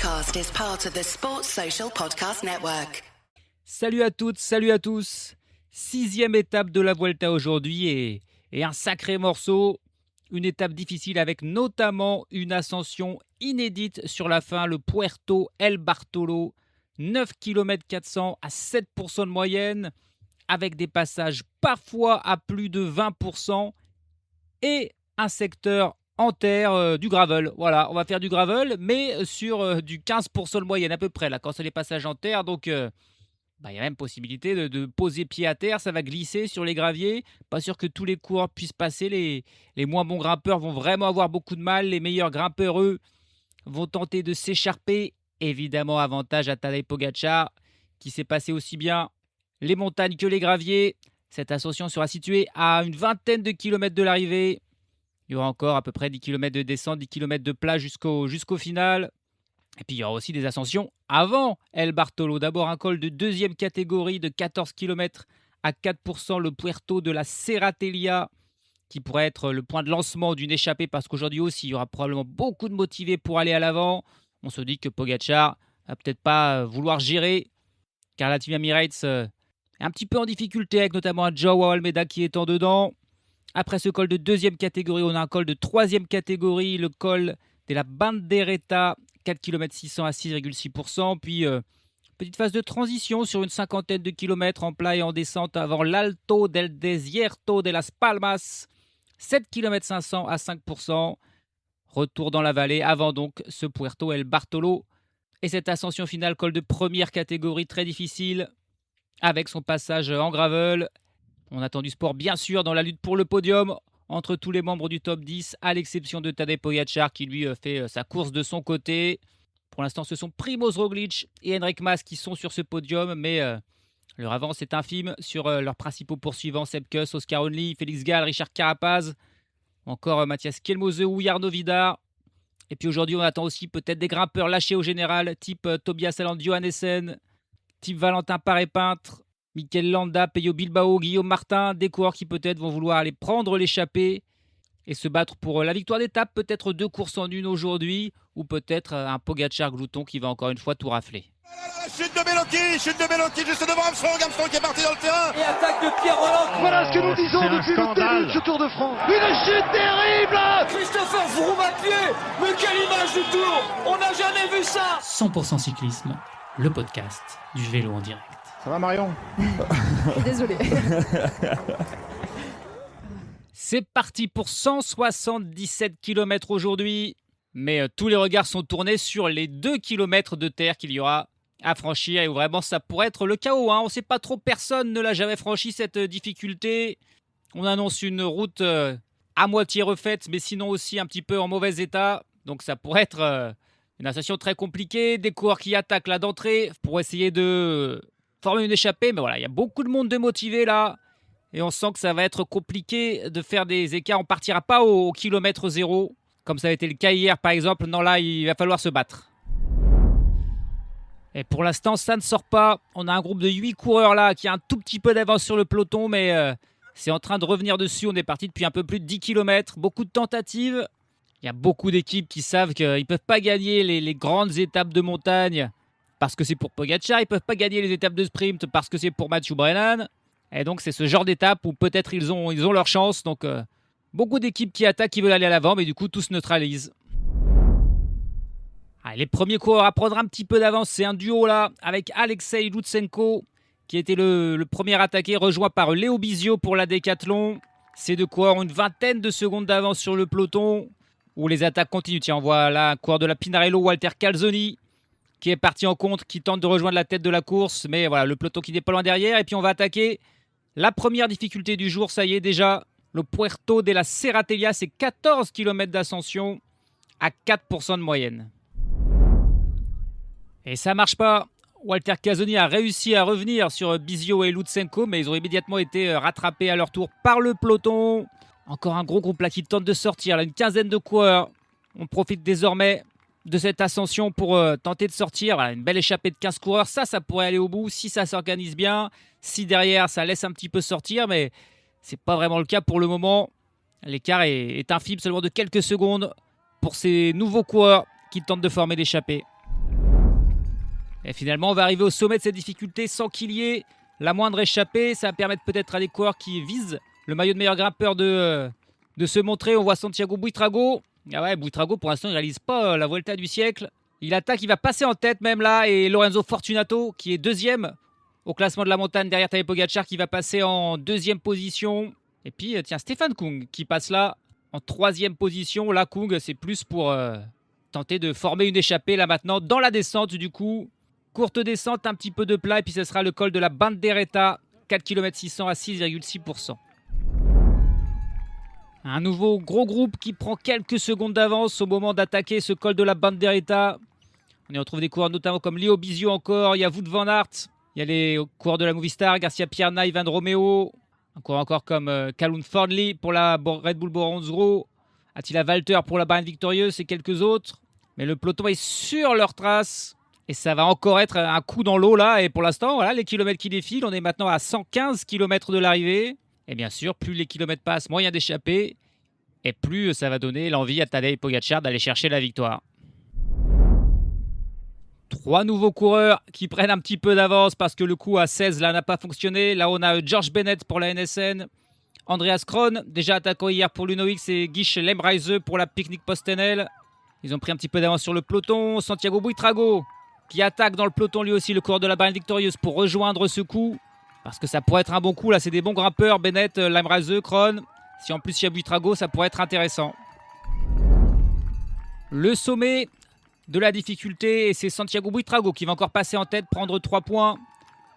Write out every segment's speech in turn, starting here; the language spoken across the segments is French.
podcast is part of the Sports Social Podcast Network. Salut à toutes, salut à tous. 6e étape de la Vuelta aujourd'hui et un sacré morceau. Une étape difficile avec notamment une ascension inédite sur la fin, le Puerto El Bartolo. 9 km 400 à 7% de moyenne, avec des passages parfois à plus de 20% et un secteur en terre, du gravel. Voilà, on va faire du gravel, mais sur du 15% de moyenne à peu près, là, quand c'est les passages en terre. Donc, il y a même possibilité de poser pied à terre, ça va glisser sur les graviers. Pas sûr que tous les coureurs puissent passer. Les moins bons grimpeurs vont vraiment avoir beaucoup de mal. Les meilleurs grimpeurs, eux, vont tenter de s'écharper. Évidemment, avantage à Tadej Pogačar, qui s'est passé aussi bien les montagnes que les graviers. Cette ascension sera située à une vingtaine de kilomètres de l'arrivée. Il y aura encore à peu près 10 km de descente, 10 km de plat jusqu'au final. Et puis il y aura aussi des ascensions avant El Bartolo. D'abord un col de deuxième catégorie de 14 km à 4%, le Puerto de la Serratelia, qui pourrait être le point de lancement d'une échappée, parce qu'aujourd'hui aussi, il y aura probablement beaucoup de motivés pour aller à l'avant. On se dit que Pogačar va peut-être pas vouloir gérer, car la Team Emirates est un petit peu en difficulté, avec notamment un Joao Almeida qui est en dedans. Après ce col de deuxième catégorie, on a un col de troisième catégorie, le col de la Bandereta, 4 km 600 à 6,6%. Puis petite phase de transition sur une cinquantaine de kilomètres en plat et en descente avant l'Alto del Desierto de las Palmas, 7 km 500 à 5%. Retour dans la vallée avant donc ce Puerto El Bartolo. Et cette ascension finale, col de première catégorie très difficile, avec son passage en gravel. On attend du sport bien sûr dans la lutte pour le podium entre tous les membres du top 10, à l'exception de Tadej Pogačar qui lui fait sa course de son côté. Pour l'instant, ce sont Primož Roglič et Enric Mas qui sont sur ce podium, mais leur avance est infime sur leurs principaux poursuivants, Sepp Kuss, Oscar Onley, Félix Gall, Richard Carapaz, encore Matthias Kelmose ou Jarno Vidar. Et puis aujourd'hui, on attend aussi peut-être des grimpeurs lâchés au général, type Tobias Aland Johannessen, type Valentin Paré-Peintre, Mikel Landa, Peyo Bilbao, Guillaume Martin, des coureurs qui peut-être vont vouloir aller prendre l'échappée et se battre pour la victoire d'étape, peut-être 2 courses en une aujourd'hui, ou peut-être un Pogačar glouton qui va encore une fois tout rafler. Chute de Bellocchi juste devant Armstrong qui est parti dans le terrain. Et attaque de Pierre Roland. Voilà ce que nous disons depuis le début de ce Tour de France. Une chute terrible. Christopher Froome à pied. Mais quelle image du Tour. On n'a jamais vu ça. 100% cyclisme, le podcast du vélo en direct. Ça va Marion? Désolé. C'est parti pour 177 km aujourd'hui. Mais tous les regards sont tournés sur les 2 km de terre qu'il y aura à franchir. Et où vraiment ça pourrait être le chaos. On ne sait pas trop, personne ne l'a jamais franchi cette difficulté. On annonce une route à moitié refaite, mais sinon aussi un petit peu en mauvais état. Donc ça pourrait être une ascension très compliquée. Des coureurs qui attaquent là d'entrée pour essayer de former une échappée. Mais voilà, il y a beaucoup de monde de motivé là. Et on sent que ça va être compliqué de faire des écarts. On ne partira pas au kilomètre zéro, comme ça a été le cas hier par exemple. Non, là, il va falloir se battre. Et pour l'instant, ça ne sort pas. On a un groupe de 8 coureurs là qui a un tout petit peu d'avance sur le peloton, mais c'est en train de revenir dessus. On est parti depuis un peu plus de 10 km. Beaucoup de tentatives. Il y a beaucoup d'équipes qui savent qu'ils ne peuvent pas gagner les grandes étapes de montagne parce que c'est pour Pogačar. Ils ne peuvent pas gagner les étapes de sprint parce que c'est pour Mathieu Brennan. Et donc, c'est ce genre d'étape où peut-être ils ont leur chance. Donc, beaucoup d'équipes qui attaquent, qui veulent aller à l'avant, mais du coup, tout se neutralise. Allez, les premiers coureurs à prendre un petit peu d'avance, c'est un duo là, avec Alexei Lutsenko, qui était le premier attaqué, rejoint par Léo Bizio pour la Décathlon. Ces deux coureurs ont une vingtaine de secondes d'avance sur le peloton, où les attaques continuent. Tiens, on voit là un coureur de la Pinarello, Walter Calzoni, qui est parti en contre, qui tente de rejoindre la tête de la course. Mais voilà, le peloton qui n'est pas loin derrière. Et puis on va attaquer la première difficulté du jour, ça y est déjà. Le Puerto de la Serratelia, c'est 14 km d'ascension à 4% de moyenne. Et ça marche pas. Walter Calzoni a réussi à revenir sur Bizio et Lutsenko, mais ils ont immédiatement été rattrapés à leur tour par le peloton. Encore un gros groupe là qui tente de sortir, là, une quinzaine de coureurs. On profite désormais de cette ascension pour tenter de sortir. Voilà, une belle échappée de 15 coureurs, ça pourrait aller au bout si ça s'organise bien. Si derrière ça laisse un petit peu sortir, mais c'est pas vraiment le cas pour le moment. L'écart est infime, seulement de quelques secondes pour ces nouveaux coureurs qui tentent de former l'échappée. Et finalement, on va arriver au sommet de cette difficulté sans qu'il y ait la moindre échappée. Ça va permettre peut-être à des coureurs qui visent le maillot de meilleur grimpeur de se montrer. On voit Santiago Buitrago. Ah ouais, Buitrago, pour l'instant, il ne réalise pas la Vuelta du siècle. Il attaque, il va passer en tête même là. Et Lorenzo Fortunato, qui est deuxième au classement de la montagne derrière Tadej Pogačar, qui va passer en deuxième position. Et puis, tiens, Stefan Kung qui passe là en troisième position. Là, Kung, c'est plus pour tenter de former une échappée là maintenant dans la descente du coup. Courte descente, un petit peu de plat. Et puis, ce sera le col de la Bandereta. 4 km 600 à 6,6%. Un nouveau gros groupe qui prend quelques secondes d'avance au moment d'attaquer ce col de la Bandereta. On y retrouve des coureurs notamment comme Leo Bizio encore. Il y a Wout van Aert. Il y a les coureurs de la Movistar, Garcia Pierna, Ivan Romeo. Un coureur encore comme Calhoun Thornley pour la Red Bull Boronzro. Attila Walter pour la Bahrain Victorieuse et quelques autres. Mais le peloton est sur leur trace. Et ça va encore être un coup dans l'eau là. Et pour l'instant, voilà, les kilomètres qui défilent. On est maintenant à 115 km de l'arrivée. Et bien sûr, plus les kilomètres passent, moins il y a d'échappées. Et plus ça va donner l'envie à Tadej Pogačar d'aller chercher la victoire. 3 nouveaux coureurs qui prennent un petit peu d'avance parce que le coup à 16 là n'a pas fonctionné. Là, on a George Bennett pour la NSN. Andreas Kron, déjà attaquant hier pour l'Uno-X, et Guiche Lemreise pour la Picnic Postenel. Ils ont pris un petit peu d'avance sur le peloton. Santiago Buitrago qui attaque dans le peloton lui aussi, le coureur de la Bahrain Victorieuse, pour rejoindre ce coup. Parce que ça pourrait être un bon coup. Là, c'est des bons grimpeurs. Bennett, Lemreise, Kron. Si en plus il y a Buitrago, ça pourrait être intéressant. Le sommet de la difficulté, et c'est Santiago Buitrago qui va encore passer en tête, prendre 3 points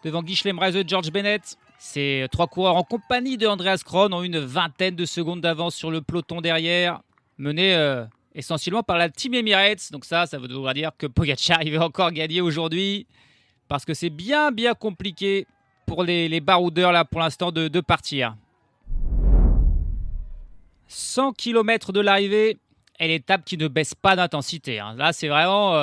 devant Guiche Lemreise et George Bennett. Ces 3 coureurs en compagnie de Andreas Kron ont une vingtaine de secondes d'avance sur le peloton derrière, mené essentiellement par la Team Emirates. Donc ça veut dire que Pogačar il va encore gagner aujourd'hui, parce que c'est bien compliqué pour les baroudeurs là pour l'instant de partir. 100 km de l'arrivée. Et l'étape qui ne baisse pas d'intensité. Là, c'est vraiment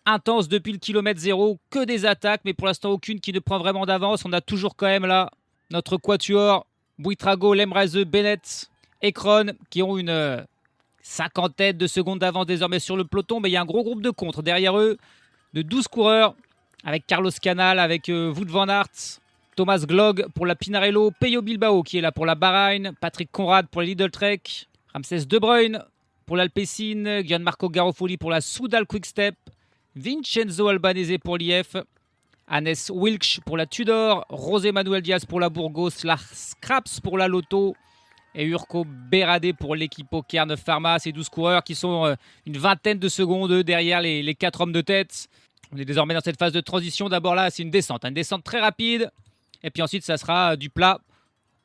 intense depuis le kilomètre 0. Que des attaques, mais pour l'instant, aucune qui ne prend vraiment d'avance. On a toujours quand même là notre quatuor, Buitrago, Lemreise, Bennett et Kron, qui ont une cinquantaine de secondes d'avance désormais sur le peloton. Mais il y a un gros groupe de contre derrière eux, de 12 coureurs, avec Carlos Canal, avec Wout van Aert, Thomas Glog pour la Pinarello, Peyo Bilbao qui est là pour la Bahrain, Patrick Conrad pour la Lidl Trek, Ramses De Bruyne pour l'Alpecin, Gianmarco Garofoli pour la Soudal Quickstep, Vincenzo Albanese pour l'IF, Hannes Wilksch pour la Tudor, José Manuel Diaz pour la Burgos, Lars Kraps pour la Lotto et Urko Berade pour l'équipe Kern Pharma. Ces 12 coureurs qui sont une vingtaine de secondes derrière les 4 hommes de tête. On est désormais dans cette phase de transition. D'abord là, c'est une descente très rapide. Et puis ensuite, ça sera du plat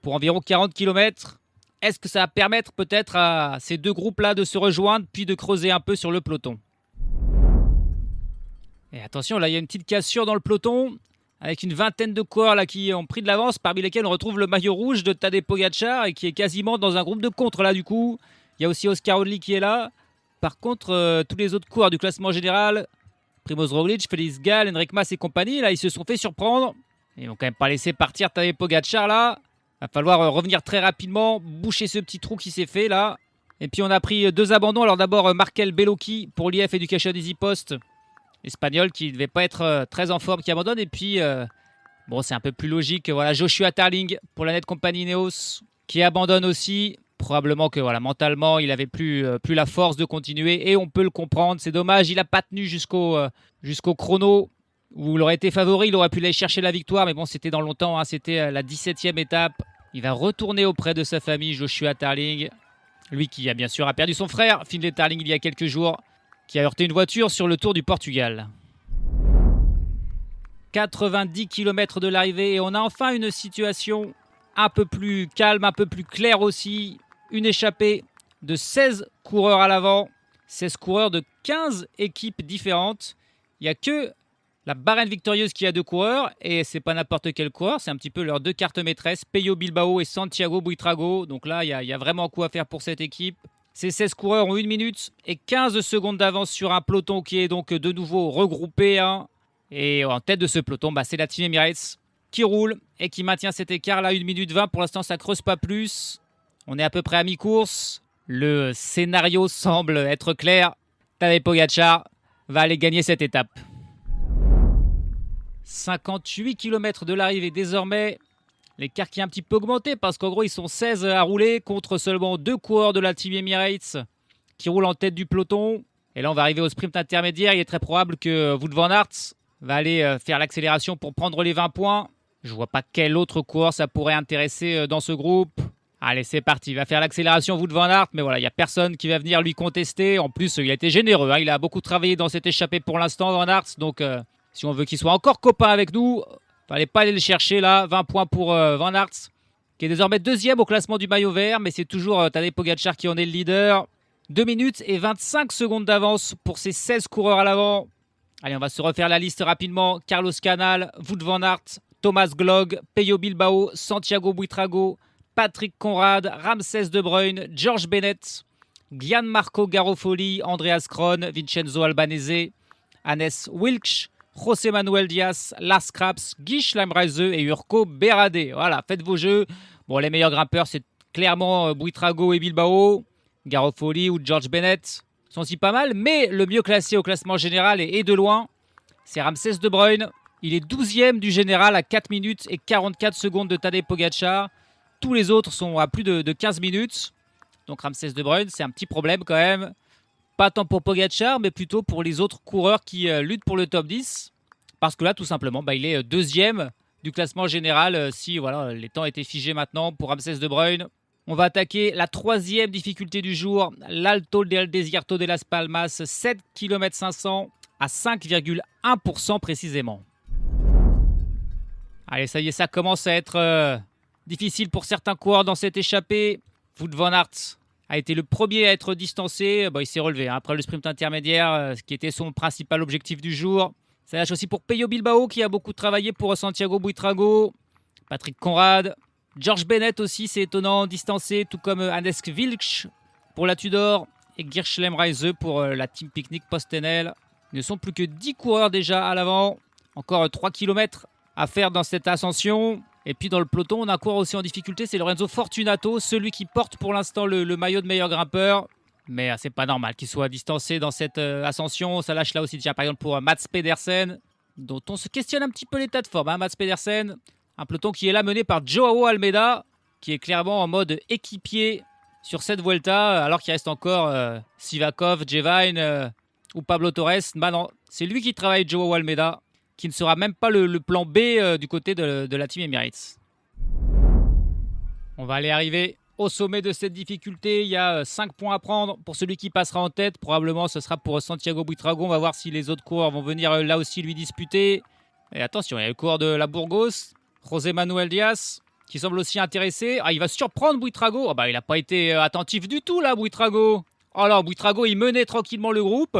pour environ 40 km. Est-ce que ça va permettre peut-être à ces 2 groupes-là de se rejoindre, puis de creuser un peu sur le peloton? Et attention, là, il y a une petite cassure dans le peloton, avec une vingtaine de coureurs là, qui ont pris de l'avance, parmi lesquels on retrouve le maillot rouge de Tadej Pogačar, et qui est quasiment dans un groupe de contre, là, du coup. Il y a aussi Oscar Onley qui est là. Par contre, tous les autres coureurs du classement général, Primož Roglič, Félix Gall, Enric Mas et compagnie, là, ils se sont fait surprendre. Ils vont quand même pas laisser partir Tadej Pogačar, là. Va falloir revenir très rapidement, boucher ce petit trou qui s'est fait là. Et puis on a pris 2 abandons. Alors d'abord Markel Bellocchi pour l'IF Education Easy Post, espagnol qui ne devait pas être très en forme, qui abandonne. Et puis bon, c'est un peu plus logique. Voilà, Joshua Tarling pour la Net Company Ineos qui abandonne aussi. Probablement que voilà, mentalement il avait plus la force de continuer, et on peut le comprendre. C'est dommage, il n'a pas tenu jusqu'au chrono où il aurait été favori, il aurait pu aller chercher la victoire, mais bon, c'était dans longtemps, c'était la 17e étape. Il va retourner auprès de sa famille, Joshua Tarling, lui qui a bien sûr perdu son frère, Finlay Tarling, il y a quelques jours, qui a heurté une voiture sur le Tour du Portugal. 90 km de l'arrivée, et on a enfin une situation un peu plus calme, un peu plus claire aussi. Une échappée de 16 coureurs à l'avant, 16 coureurs de 15 équipes différentes. Il n'y a que la Bahrain Victorieuse qui a 2 coureurs, et c'est pas n'importe quel coureur, c'est un petit peu leurs 2 cartes maîtresses, Peyo Bilbao et Santiago Buitrago. Donc là, il y a vraiment quoi faire pour cette équipe. Ces 16 coureurs ont 1 minute et 15 secondes d'avance sur un peloton qui est donc de nouveau regroupé. Et en tête de ce peloton, c'est la Team Emirates qui roule et qui maintient cet écart là, 1 minute 20. Pour l'instant, ça ne creuse pas plus. On est à peu près à mi-course. Le scénario semble être clair. Tadej Pogačar va aller gagner cette étape. 58 km de l'arrivée désormais. L'écart qui a un petit peu augmenté parce qu'en gros ils sont 16 à rouler contre seulement 2 coureurs de la Team Emirates qui roulent en tête du peloton. Et là on va arriver au sprint intermédiaire. Il est très probable que Wout van Aert va aller faire l'accélération pour prendre les 20 points. Je vois pas quel autre coureur ça pourrait intéresser dans ce groupe. Allez, c'est parti. Il va faire l'accélération Wout van Aert, mais voilà, il n'y a personne qui va venir lui contester. En plus, il a été généreux. Il a beaucoup travaillé dans cette échappée pour l'instant, Van Aert. Donc, si on veut qu'il soit encore copain avec nous, fallait pas aller le chercher là. 20 points pour Van Aert, qui est désormais deuxième au classement du maillot vert, mais c'est toujours Tadej Pogačar qui en est le leader. 2 minutes et 25 secondes d'avance pour ces 16 coureurs à l'avant. Allez, on va se refaire la liste rapidement. Carlos Canal, Wout van Aert, Thomas Glog, Pello Bilbao, Santiago Buitrago, Patrick Conrad, Ramses De Bruyne, George Bennett, Gianmarco Garofoli, Andreas Kron, Vincenzo Albanese, Hannes Wilksch, José Manuel Diaz, Lars Krabs, Guy Schleimreise et Urko Berade. Voilà, faites vos jeux. Bon, les meilleurs grimpeurs, c'est clairement Buitrago et Bilbao. Garofoli ou George Bennett sont aussi pas mal, mais le mieux classé au classement général et de loin, c'est Ramses De Bruyne. Il est 12e du général à 4 minutes et 44 secondes de Tadej Pogačar. Tous les autres sont à plus de 15 minutes. Donc Ramses De Bruyne, c'est un petit problème quand même. Pas tant pour Pogačar, mais plutôt pour les autres coureurs qui luttent pour le top 10. Parce que là, tout simplement, il est deuxième du classement général. Si voilà, les temps étaient figés maintenant pour Ramses De Bruyne. On va attaquer la troisième difficulté du jour. L'Alto del Desierto de las Palmas, 7 km 500 à 5,1% précisément. Allez, ça y est, ça commence à être difficile pour certains coureurs dans cette échappée. Wout van Aert a été le premier à être distancé. Il s'est relevé après le sprint intermédiaire, ce qui était son principal objectif du jour. Ça lâche aussi pour Pello Bilbao qui a beaucoup travaillé pour Santiago Buitrago. Patrick Conrad. George Bennett aussi, c'est étonnant, distancé, tout comme Hannes Wilksch pour la Tudor et Guy Schleimreise pour la Team Picnic Post-Enel. Il ne sont plus que 10 coureurs déjà à l'avant. Encore 3 km à faire dans cette ascension. Et puis dans le peloton, on a un coureur aussi en difficulté, c'est Lorenzo Fortunato, celui qui porte pour l'instant le maillot de meilleur grimpeur. Mais c'est pas normal qu'il soit distancé dans cette ascension. Ça lâche là aussi déjà par exemple pour Mats Pedersen, dont on se questionne un petit peu l'état de forme. Mats Pedersen, un peloton qui est là mené par Joao Almeida, qui est clairement en mode équipier sur cette Vuelta, alors qu'il reste encore Sivakov, Jevine ou Pablo Torres. Non, c'est lui qui travaille, Joao Almeida, qui ne sera même pas le plan B du côté de la Team Emirates. On va aller arriver au sommet de cette difficulté. Il y a 5 points à prendre pour celui qui passera en tête. Probablement, ce sera pour Santiago Buitrago. On va voir si les autres coureurs vont venir là aussi lui disputer. Et attention, il y a le coureur de la Burgos, José Manuel Diaz, qui semble aussi intéressé. Il va surprendre Buitrago. Il n'a pas été attentif du tout là, Buitrago. Alors, Buitrago, il menait tranquillement le groupe.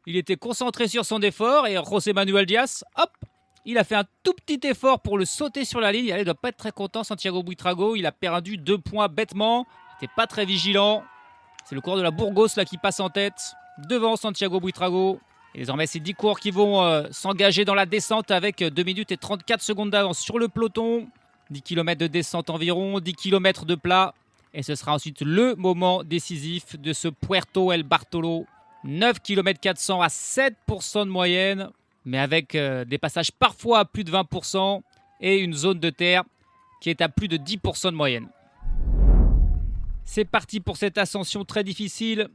Il était concentré sur son effort. Et José Manuel Diaz, hop, il a fait un tout petit effort pour le sauter sur la ligne. Il ne doit pas être très content, Santiago Buitrago. Il a perdu 2 points bêtement. Il n'était pas très vigilant. C'est le coureur de la Burgos là, qui passe en tête, devant Santiago Buitrago. Et désormais, c'est 10 coureurs qui vont s'engager dans la descente avec 2 minutes et 34 secondes d'avance sur le peloton. 10 km de descente environ, 10 km de plat. Et ce sera ensuite le moment décisif de ce Puerto El Bartolo. 9 km 400 à 7% de moyenne, mais avec des passages parfois à plus de 20% et une zone de terre qui est à plus de 10% de moyenne. C'est parti pour cette ascension très difficile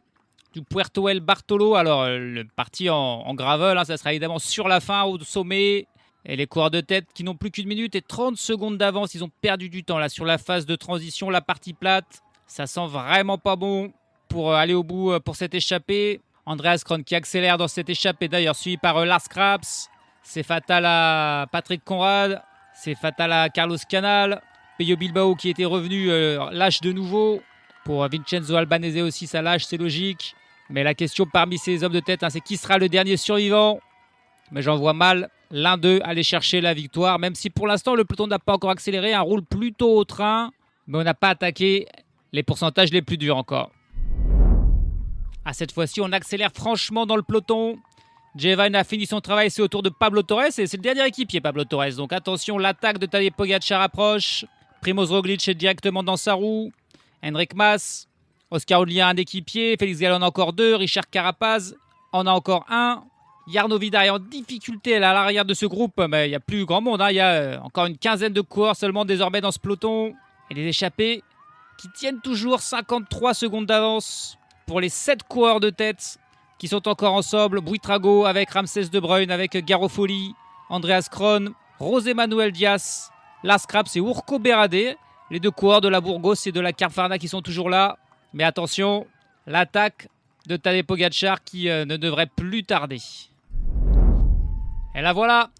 du Puerto El Bartolo. Alors, le parti en gravel, ça sera évidemment sur la fin, au sommet. Et les coureurs de tête qui n'ont plus qu'une minute et 30 secondes d'avance, ils ont perdu du temps là sur la phase de transition, la partie plate. Ça sent vraiment pas bon pour aller au bout pour cette échappée. Andreas Kron qui accélère dans cette échappée, d'ailleurs suivi par Lars Krabs. C'est fatal à Patrick Conrad, c'est fatal à Carlos Canal. Pello Bilbao qui était revenu lâche de nouveau. Pour Vincenzo Albanese aussi, ça lâche, c'est logique. Mais la question parmi ces hommes de tête, c'est qui sera le dernier survivant. Mais j'en vois mal l'un d'eux aller chercher la victoire, même si pour l'instant le peloton n'a pas encore accéléré, roule plutôt au train, mais on n'a pas attaqué les pourcentages les plus durs encore. Cette fois-ci, on accélère franchement dans le peloton. Jevine a fini son travail, c'est au tour de Pablo Torres, et c'est le dernier équipier, Pablo Torres. Donc attention, l'attaque de Tadej Pogačar approche. Primoz Roglic est directement dans sa roue. Enric Mas, Oscar Oudlia un équipier, Félix Gall en a encore 2, Richard Carapaz en a encore un. Jarno Vidar est en difficulté là, à l'arrière de ce groupe, mais il n'y a plus grand monde. Il y a encore une quinzaine de coureurs seulement désormais dans ce peloton. Et les échappés qui tiennent toujours 53 secondes d'avance pour les 7 coureurs de tête qui sont encore ensemble. Buitrago avec Ramsès De Bruyne, avec Garofoli, Andreas Kron, José Manuel Diaz, Lars Kraps et Urko Berade. Les 2 coureurs de la Burgos et de la Carfarna qui sont toujours là. Mais attention, l'attaque de Tadej Pogačar qui ne devrait plus tarder. Et là voilà,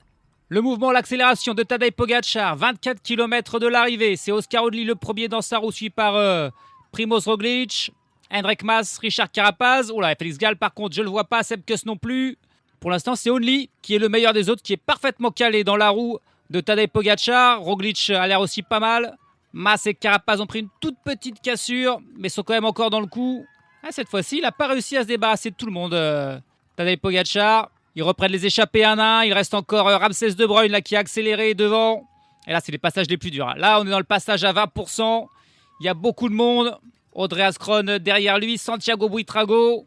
le mouvement, l'accélération de Tadej Pogačar, 24 km de l'arrivée. C'est Oscar Oddly le premier dans sa roue, suivi par Primož Roglič, Henrik Mas, Richard Carapaz. Oula, Félix Gall par contre, je le vois pas, Sepp Kuss non plus. Pour l'instant, c'est Oddly qui est le meilleur des autres, qui est parfaitement calé dans la roue de Tadej Pogačar. Roglič a l'air aussi pas mal. Mas et Carapaz ont pris une toute petite cassure, mais sont quand même encore dans le coup. Cette fois-ci, il n'a pas réussi à se débarrasser de tout le monde. Tadej Pogačar, ils reprennent les échappées un à un. Il reste encore Ramsès De Bruyne là, qui a accéléré devant. Et là, c'est les passages les plus durs. Là, on est dans le passage à 20%. Il y a beaucoup de monde. Andreas Kron derrière lui. Santiago Buitrago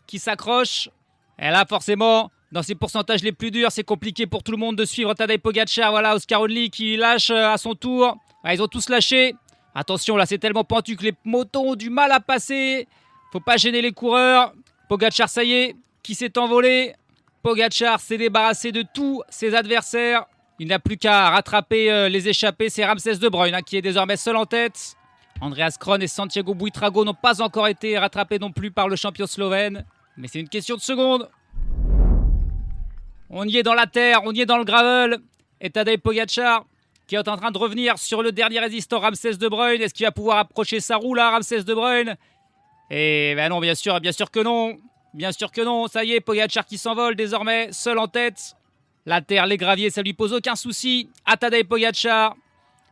qui s'accroche. Et là, forcément, dans ces pourcentages les plus durs, c'est compliqué pour tout le monde de suivre Tadej Pogačar. Voilà, Oscar Oddly qui lâche à son tour. Ils ont tous lâché. Attention, là, c'est tellement pointu que les motos ont du mal à passer. Faut pas gêner les coureurs. Pogačar, ça y est, qui s'est envolé. Pogačar s'est débarrassé de tous ses adversaires. Il n'a plus qu'à rattraper les échappés. C'est Ramsès De Bruyne qui est désormais seul en tête. Andreas Kron et Santiago Buitrago n'ont pas encore été rattrapés non plus par le champion slovène. Mais c'est une question de secondes. On y est dans la terre, on y est dans le gravel. Et Tadej Pogačar qui est en train de revenir sur le dernier résistant Ramsès De Bruyne. Est-ce qu'il va pouvoir approcher sa roue là, Ramsès De Bruyne? Et ben non, bien sûr que non. Bien sûr que non. Ça y est, Pogačar qui s'envole désormais, seul en tête. La terre, les graviers, ça lui pose aucun souci. À Tadej Pogačar.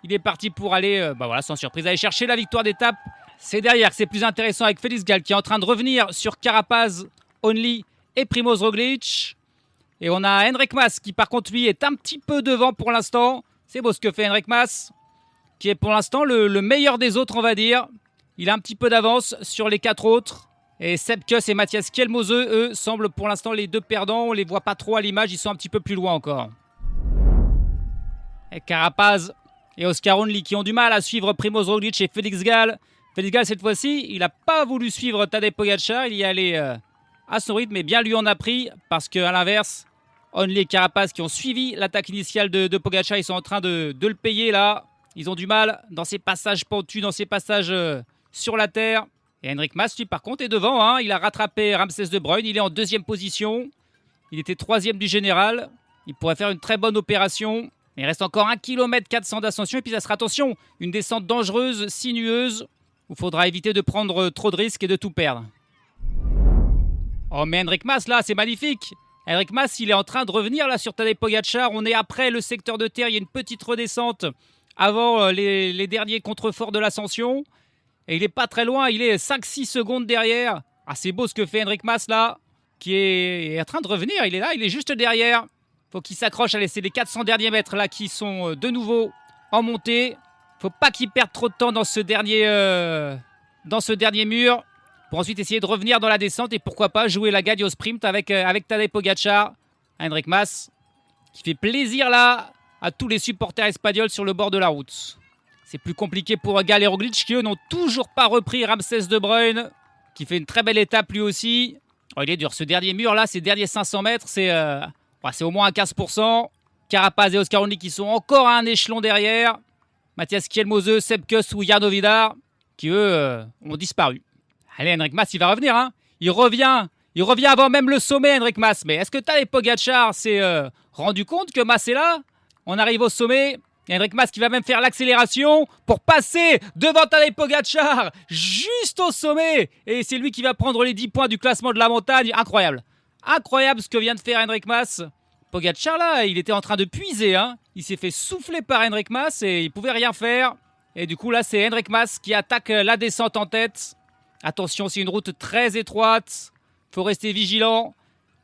Il est parti pour aller, sans surprise, aller chercher la victoire d'étape. C'est derrière que c'est plus intéressant avec Félix Gall qui est en train de revenir sur Carapaz, Oddly et Primož Roglič. Et on a Henrik Mas qui par contre lui est un petit peu devant pour l'instant. C'est beau ce que fait Henrik Mas, qui est pour l'instant le meilleur des autres on va dire. Il a un petit peu d'avance sur les 4 autres. Et Sepp Kuss et Matthias Kjelmose, eux, semblent pour l'instant les 2 perdants. On les voit pas trop à l'image, ils sont un petit peu plus loin encore. Et Carapaz et Oscar Oddly qui ont du mal à suivre Primož Roglič et Félix Gall. Félix Gall, cette fois-ci, il n'a pas voulu suivre Tadej Pogačar. Il y est allé à son rythme, mais bien lui en a pris. Parce qu'à l'inverse, Oddly et Carapaz qui ont suivi l'attaque initiale de Pogačar, ils sont en train de le payer là. Ils ont du mal dans ces passages pentus, dans ces passages sur la terre. Et Henrik Mas, lui, par contre, est devant. Il a rattrapé Ramsès De Bruyne. Il est en 2e position. Il était 3e du général. Il pourrait faire une très bonne opération. Mais il reste encore 1 km 400 d'ascension. Et puis ça sera, attention, une descente dangereuse, sinueuse, où il faudra éviter de prendre trop de risques et de tout perdre. Oh, mais Henrik Mas, là, c'est magnifique. Henrik Mas, il est en train de revenir là sur Tadej Pogačar. On est après le secteur de terre. Il y a une petite redescente avant les derniers contreforts de l'ascension. Et il est pas très loin, il est 5-6 secondes derrière. C'est beau ce que fait Henrik Mas là, qui est en train de revenir. Il est là, il est juste derrière. Faut qu'il s'accroche. Allez, c'est les 400 derniers mètres là qui sont de nouveau en montée. Faut pas qu'il perde trop de temps dans ce dernier mur. Pour ensuite essayer de revenir dans la descente. Et pourquoi pas jouer la gagne au sprint avec Tadej Pogačar. Henrik Mas qui fait plaisir là à tous les supporters espagnols sur le bord de la route. C'est plus compliqué pour Gall et Roglič qui eux n'ont toujours pas repris. Ramsès De Bruyne qui fait une très belle étape lui aussi. Il est dur ce dernier mur là, ces derniers 500 mètres, c'est au moins un 15%. Carapaz et Oscar Oddly qui sont encore à un échelon derrière. Matthias Kjelmose, Sepp Kuss ou Jarno Vidar qui eux ont disparu. Allez, Henrik Mas il va revenir. Il revient avant même le sommet Henrik Mas. Mais est-ce que Tadej Pogačar s'est rendu compte que Mas est là? On arrive au sommet. Henrik Mas qui va même faire l'accélération pour passer devant Tadej Pogačar juste au sommet. Et c'est lui qui va prendre les 10 points du classement de la montagne. Incroyable. Incroyable ce que vient de faire Henrik Mas. Pogačar là, il était en train de puiser. Il s'est fait souffler par Henrik Mas et il pouvait rien faire. Et du coup là, c'est Henrik Mas qui attaque la descente en tête. Attention, c'est une route très étroite. Faut rester vigilant.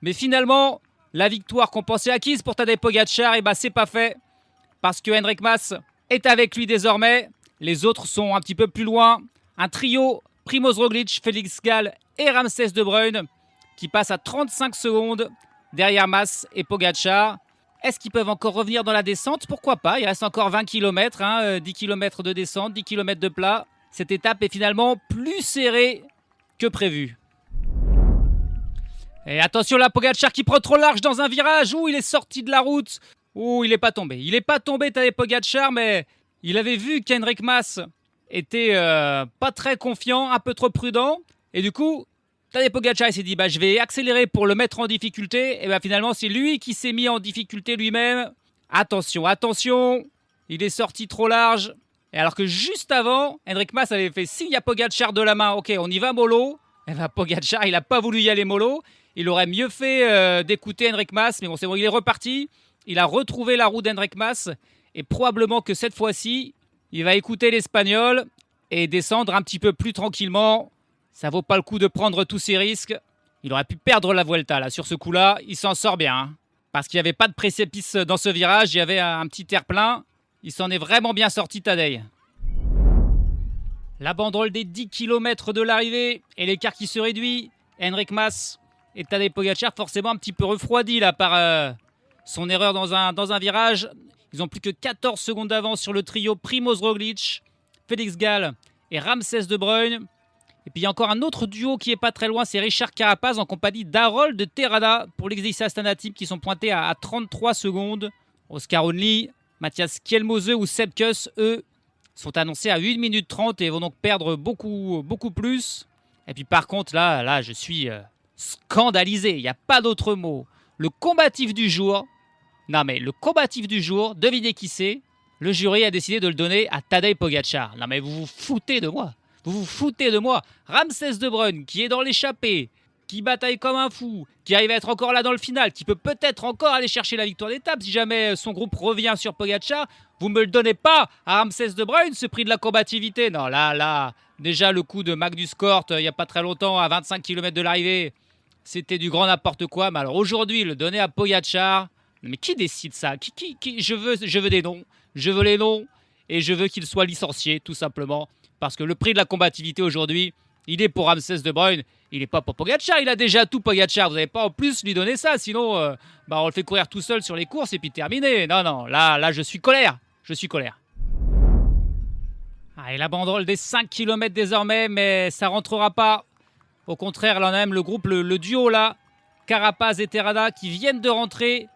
Mais finalement, la victoire qu'on pensait acquise pour Tadej Pogačar, c'est pas fait. Parce que Henrik Mas est avec lui désormais. Les autres sont un petit peu plus loin. Un trio, Primož Roglič, Félix Gall et Ramsès De Bruyne, qui passe à 35 secondes derrière Mas et Pogačar. Est-ce qu'ils peuvent encore revenir dans la descente? Pourquoi pas? Il reste encore 20 km, 10 km de descente, 10 km de plat. Cette étape est finalement plus serrée que prévu. Et attention là, Pogačar qui prend trop large dans un virage. Ouh, il est sorti de la route. Ouh, il n'est pas tombé. Il n'est pas tombé, Tadej Pogačar, mais il avait vu qu'Henrik Mas était pas très confiant, un peu trop prudent. Et du coup, Tadej Pogačar s'est dit, je vais accélérer pour le mettre en difficulté. Et finalement, c'est lui qui s'est mis en difficulté lui-même. Attention, attention. Il est sorti trop large. Et alors que juste avant, Henrik Mas avait fait signe à Pogačar de la main. Ok, on y va mollo. Et Pogačar, il n'a pas voulu y aller mollo. Il aurait mieux fait d'écouter Henrik Mas. Mais bon, c'est bon, il est reparti. Il a retrouvé la roue d'Henrik Mas. Et probablement que cette fois-ci, il va écouter l'Espagnol et descendre un petit peu plus tranquillement. Ça vaut pas le coup de prendre tous ces risques. Il aurait pu perdre la Vuelta là. Sur ce coup-là, il s'en sort bien. Parce qu'il n'y avait pas de précipice dans ce virage. Il y avait un petit terre-plein. Il s'en est vraiment bien sorti, Tadej. La banderole des 10 km de l'arrivée et l'écart qui se réduit. Henrik Mas et Tadej Pogačar forcément un petit peu refroidis là par son erreur dans un virage. Ils ont plus que 14 secondes d'avance sur le trio Primož Roglič, Félix Gall et Ramsès de Bruyne. Et puis il y a encore un autre duo qui est pas très loin, c'est Richard Carapaz en compagnie d'Harold de Terrada pour l'Exi Astana Team qui sont pointés à 33 secondes. Oscar Only, Matthias Kjelmose ou Sepp Kuss, eux, sont annoncés à 1 minute 30 et vont donc perdre beaucoup plus. Et puis par contre, là je suis scandalisé, il n'y a pas d'autre mot. Le combatif du jour, devinez qui c'est? Le jury a décidé de le donner à Tadej Pogačar. Non mais vous vous foutez de moi. Ramsès de Bruyne qui est dans l'échappée, qui bataille comme un fou, qui arrive à être encore là dans le final, qui peut peut-être encore aller chercher la victoire d'étape si jamais son groupe revient sur Pogačar. Vous me le donnez pas à Ramsès de Bruyne, ce prix de la combativité. Non, là, déjà le coup de Magnus Cort, il n'y a pas très longtemps, à 25 km de l'arrivée, c'était du grand n'importe quoi. Mais alors aujourd'hui, le donner à Pogačar, mais qui décide ça? Je veux des noms, je veux les noms, et je veux qu'il soit licencié, tout simplement. Parce que le prix de la combativité aujourd'hui, il est pour Ramsès de Bruyne, il n'est pas pour Pogačar. Il a déjà tout, Pogačar. Vous n'allez pas en plus lui donner ça, sinon on le fait courir tout seul sur les courses et puis terminé. Non, là je suis colère. Et la banderole des 5 km désormais, mais ça rentrera pas. Au contraire, là on a même le groupe, le duo là, Carapaz et Terrada qui viennent de rentrer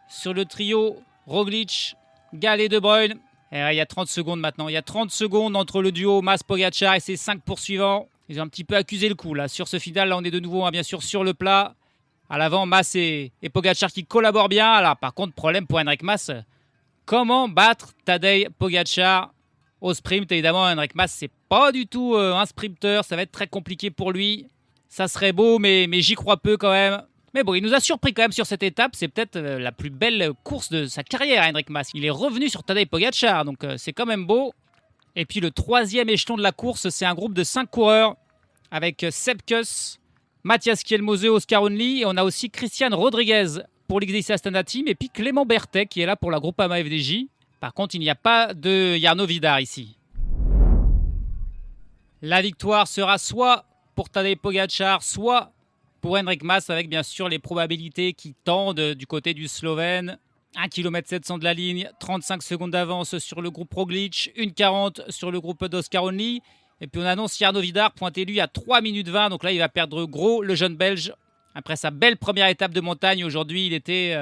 sur le trio Roglič, Gall et De Bruyne. Et il y a 30 secondes maintenant. Il y a 30 secondes entre le duo Mas-Pogačar et ses 5 poursuivants. Ils ont un petit peu accusé le coup là. Sur ce final, là on est de nouveau bien sûr sur le plat. À l'avant, Mas et Pogačar qui collaborent bien. Alors par contre, problème pour Henrik Mas. Comment battre Tadej Pogačar au sprint? Évidemment, Henrik Mas, c'est pas du tout un sprinter. Ça va être très compliqué pour lui. Ça serait beau, mais j'y crois peu quand même. Mais bon, il nous a surpris quand même sur cette étape. C'est peut-être la plus belle course de sa carrière, Henrik Mas. Il est revenu sur Tadej Pogačar, donc c'est quand même beau. Et puis le troisième échelon de la course, c'est un groupe de 5 coureurs avec Sepp Kuss, Matthias Kjelmose, Oscar Only. Et on a aussi Christian Rodriguez pour l'XDC Astana Team. Et puis Clément Bertet qui est là pour la Groupama FDJ. Par contre, il n'y a pas de Jarno Vidar ici. La victoire sera soit pour Tadej Pogačar, soit pour Henrik Mas, avec bien sûr les probabilités qui tendent du côté du Slovène. 1 km 700 de la ligne, 35 secondes d'avance sur le groupe Roglič, 1,40 sur le groupe d'Oscar Only. Et puis on annonce Jarno Vidar, pointé lui à 3 minutes 20. Donc là, il va perdre gros, le jeune Belge. Après sa belle première étape de montagne, aujourd'hui, il était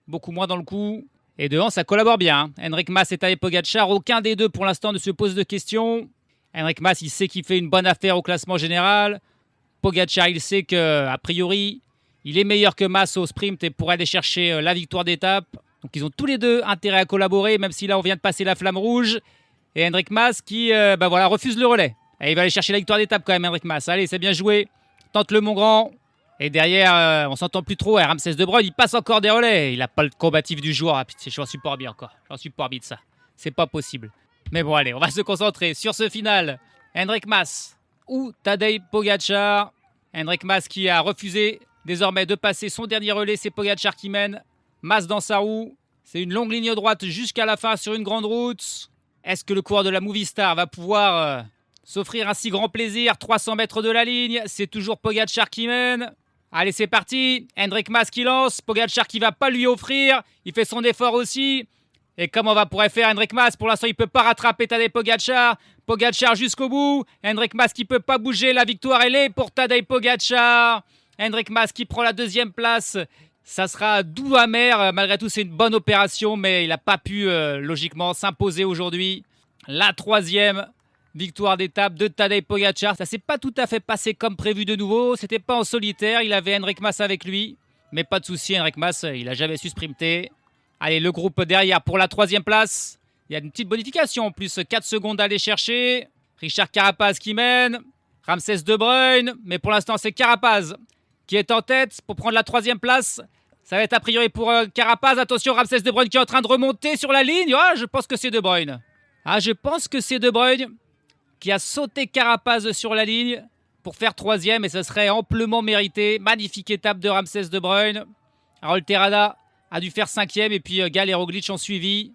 beaucoup moins dans le coup. Et devant, ça collabore bien. Henrik Mas et Tadej Pogačar, aucun des deux pour l'instant ne se pose de questions. Henrik Mas, il sait qu'il fait une bonne affaire au classement général. Pogačar, il sait qu'a priori, il est meilleur que Mas au sprint et pourrait aller chercher la victoire d'étape. Donc ils ont tous les deux intérêt à collaborer, même si là on vient de passer la flamme rouge. Et Henrik Mas qui refuse le relais. Et il va aller chercher la victoire d'étape quand même, Henrik Mas. Allez, c'est bien joué. Tente-le mon grand. Et derrière, on s'entend plus trop. Ramsès de Bruyne, il passe encore des relais. Il n'a pas le combatif du jour. Ah, putain, j'en suis pas bien encore. J'en suis pas bien de ça. C'est pas possible. Mais bon, allez, on va se concentrer sur ce final. Henrik Mas ou Tadej Pogačar. Henrik Mas qui a refusé désormais de passer son dernier relais. C'est Pogačar qui mène. Mas dans sa roue. C'est une longue ligne droite jusqu'à la fin sur une grande route. Est-ce que le coureur de la Movistar va pouvoir s'offrir un si grand plaisir? 300 mètres de la ligne. C'est toujours Pogačar qui mène. Allez, c'est parti. Hendrik Mas qui lance. Pogačar qui va pas lui offrir. Il fait son effort aussi. Et comment pourrait faire Hendrik Mas? Pour l'instant, il peut pas rattraper Tadej Pogačar. Pogačar jusqu'au bout. Hendrik Mas qui peut pas bouger. La victoire, elle est pour Tadej Pogačar. Hendrik Mas qui prend la 2e place. Ça sera doux amer. Malgré tout, c'est une bonne opération, mais il n'a pas pu, logiquement, s'imposer aujourd'hui. La 3e victoire d'étape de Tadej Pogačar. Ça s'est pas tout à fait passé comme prévu de nouveau. C'était pas en solitaire. Il avait Hendrik Mas avec lui. Mais pas de souci, Hendrik Mas, il a jamais su sprinter. Allez, le groupe derrière pour la 3e place. Il y a une petite bonification en plus. 4 secondes à aller chercher. Richard Carapaz qui mène. Ramses De Bruyne. Mais pour l'instant, c'est Carapaz qui est en tête pour prendre la 3e place. Ça va être a priori pour Carapaz. Attention, Ramses De Bruyne qui est en train de remonter sur la ligne. Ah, je pense que c'est De Bruyne. Je pense que c'est De Bruyne qui a sauté Carapaz sur la ligne pour faire 3e. Et ce serait amplement mérité. Magnifique étape de Ramses De Bruyne. Harold Terrada a dû faire 5e. Et puis Gal et Roglic ont suivi.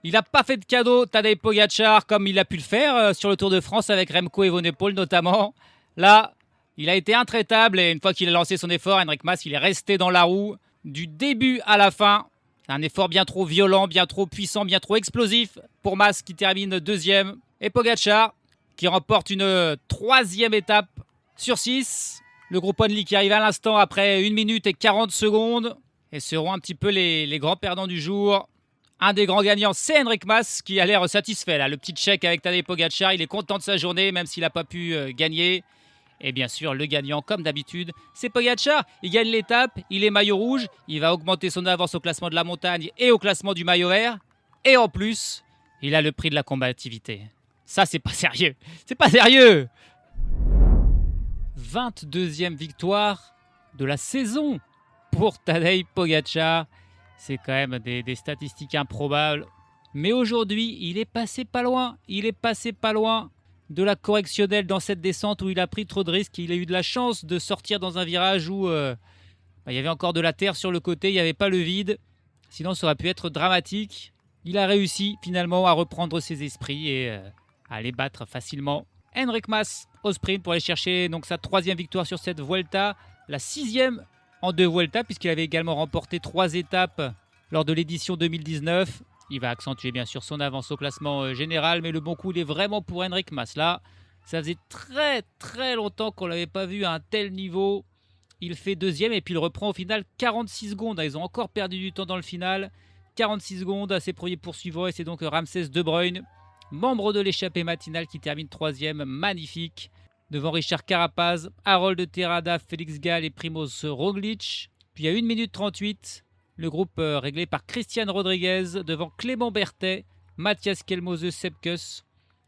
Il n'a pas fait de cadeau, Tadej Pogačar, comme il a pu le faire sur le Tour de France avec Remco Evenepoel notamment. Là, il a été intraitable. Et une fois qu'il a lancé son effort, Hendrik Mas, il est resté dans la roue. Du début à la fin, un effort bien trop violent, bien trop puissant, bien trop explosif pour Mas qui termine 2e. Et Pogačar qui remporte une 3e étape sur 6. Le groupe Only qui arrive à l'instant après 1 minute et 40 secondes. Et seront un petit peu les grands perdants du jour. Un des grands gagnants, c'est Hendrik Mas qui a l'air satisfait. Là. Le petit check avec Tadej Pogačar, il est content de sa journée même s'il n'a pas pu gagner. Et bien sûr, le gagnant, comme d'habitude, c'est Pogačar. Il gagne l'étape, il est maillot rouge, il va augmenter son avance au classement de la montagne et au classement du maillot vert. Et en plus, il a le prix de la combativité. Ça, c'est pas sérieux. C'est pas sérieux. 22e victoire de la saison pour Tadej Pogačar. C'est quand même des statistiques improbables. Mais aujourd'hui, il est passé pas loin. Il est passé pas loin de la correctionnelle dans cette descente où il a pris trop de risques. Il a eu de la chance de sortir dans un virage où il y avait encore de la terre sur le côté, il n'y avait pas le vide. Sinon, ça aurait pu être dramatique. Il a réussi finalement à reprendre ses esprits et à aller battre facilement Hendrik Mas au sprint pour aller chercher donc sa 3e victoire sur cette Vuelta. La 6e en 2 Vuelta puisqu'il avait également remporté 3 étapes lors de l'édition 2019. Il va accentuer bien sûr son avance au classement général, mais le bon coup il est vraiment pour Hendrik Mas. Là, ça faisait très très longtemps qu'on ne l'avait pas vu à un tel niveau. Il fait 2e et puis il reprend au final 46 secondes. Ils ont encore perdu du temps dans le final. 46 secondes à ses premiers poursuivants et c'est donc Ramses De Bruyne, membre de l'échappée matinale qui termine 3e. Magnifique. Devant Richard Carapaz, Harold Terrada, Félix Gall et Primoz Roglic. Puis à 1 minute 38. Le groupe réglé par Christian Rodriguez devant Clément Berthet, Mathias Kelmose, Sepkus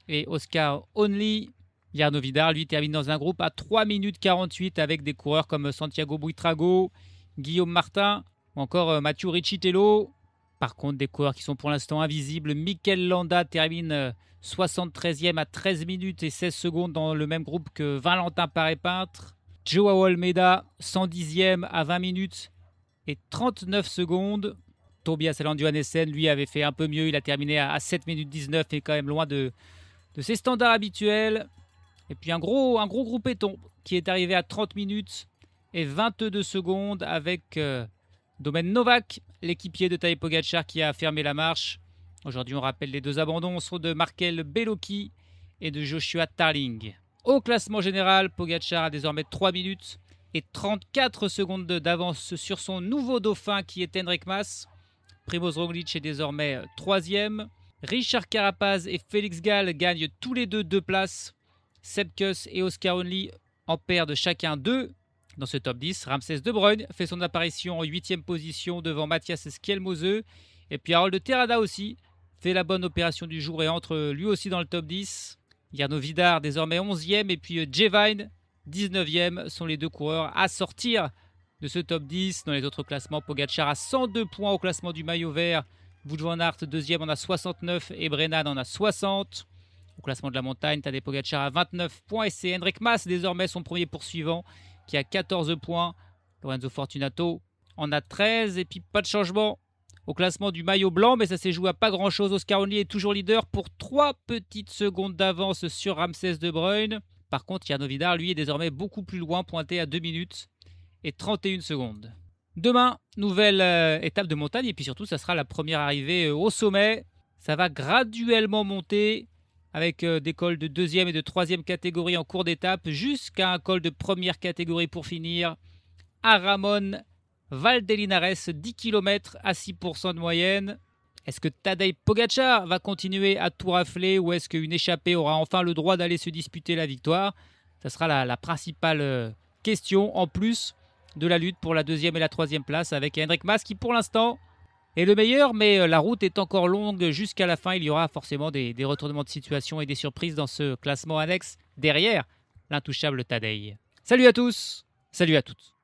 et Oscar Only. Jarno Vidar, lui, termine dans un groupe à 3 minutes 48 avec des coureurs comme Santiago Buitrago, Guillaume Martin ou encore Mathieu Riccitello. Par contre, des coureurs qui sont pour l'instant invisibles. Mikel Landa termine 73e à 13 minutes et 16 secondes dans le même groupe que Valentin Paré-Peintre. Joao Almeida, 110e à 20 minutes et 39 secondes. Tobias Aland Johannessen, lui, avait fait un peu mieux. Il a terminé à 7 minutes 19 et quand même loin de ses standards habituels. Et puis un gros groupetton qui est arrivé à 30 minutes et 22 secondes avec Domen Novak, l'équipier de Tadej Pogačar qui a fermé la marche. Aujourd'hui, on rappelle les 2 abandons sont de Markel Bellocchi et de Joshua Tarling. Au classement général, Pogačar a désormais 3 minutes et 34 secondes d'avance sur son nouveau dauphin qui est Hendrik Mas. Primoz Roglic est désormais 3e. Richard Carapaz et Félix Gall gagnent tous les 2 places. Sepkus et Oscar Only en perdent chacun 2 dans ce top 10. Ramses De Bruyne fait son apparition en 8e position devant Mathias Skjelmose. Et puis Harold Terrada aussi fait la bonne opération du jour et entre lui aussi dans le top 10. Jarno Vidar désormais 11e et puis Jay Vine 19e sont les 2 coureurs à sortir de ce top 10. Dans les autres classements, Pogačar a 102 points au classement du maillot vert. Wout van Aert 2e en a 69 et Brennan en a 60. Au classement de la montagne, Tadej Pogačar a 29 points et c'est Hendrik Mas désormais son premier poursuivant qui a 14 points. Lorenzo Fortunato en a 13 et puis pas de changement au classement du maillot blanc, mais ça s'est joué à pas grand chose. Oscar Only est toujours leader pour 3 petites secondes d'avance sur Ramses De Bruyne. Par contre, Jarno Vidar, lui, est désormais beaucoup plus loin, pointé à 2 minutes et 31 secondes. Demain, nouvelle étape de montagne et puis surtout, ça sera la première arrivée au sommet. Ça va graduellement monter avec des cols de deuxième et de troisième catégorie en cours d'étape jusqu'à un col de première catégorie pour finir à Ramon Valdelinares, 10 km à 6% de moyenne. Est-ce que Tadej Pogačar va continuer à tout rafler ou est-ce qu'une échappée aura enfin le droit d'aller se disputer la victoire? Ça sera la principale question en plus de la lutte pour la deuxième et la troisième place avec Enric Mas qui pour l'instant est le meilleur, mais la route est encore longue jusqu'à la fin. Il y aura forcément des retournements de situation et des surprises dans ce classement annexe derrière l'intouchable Tadej. Salut à tous, salut à toutes.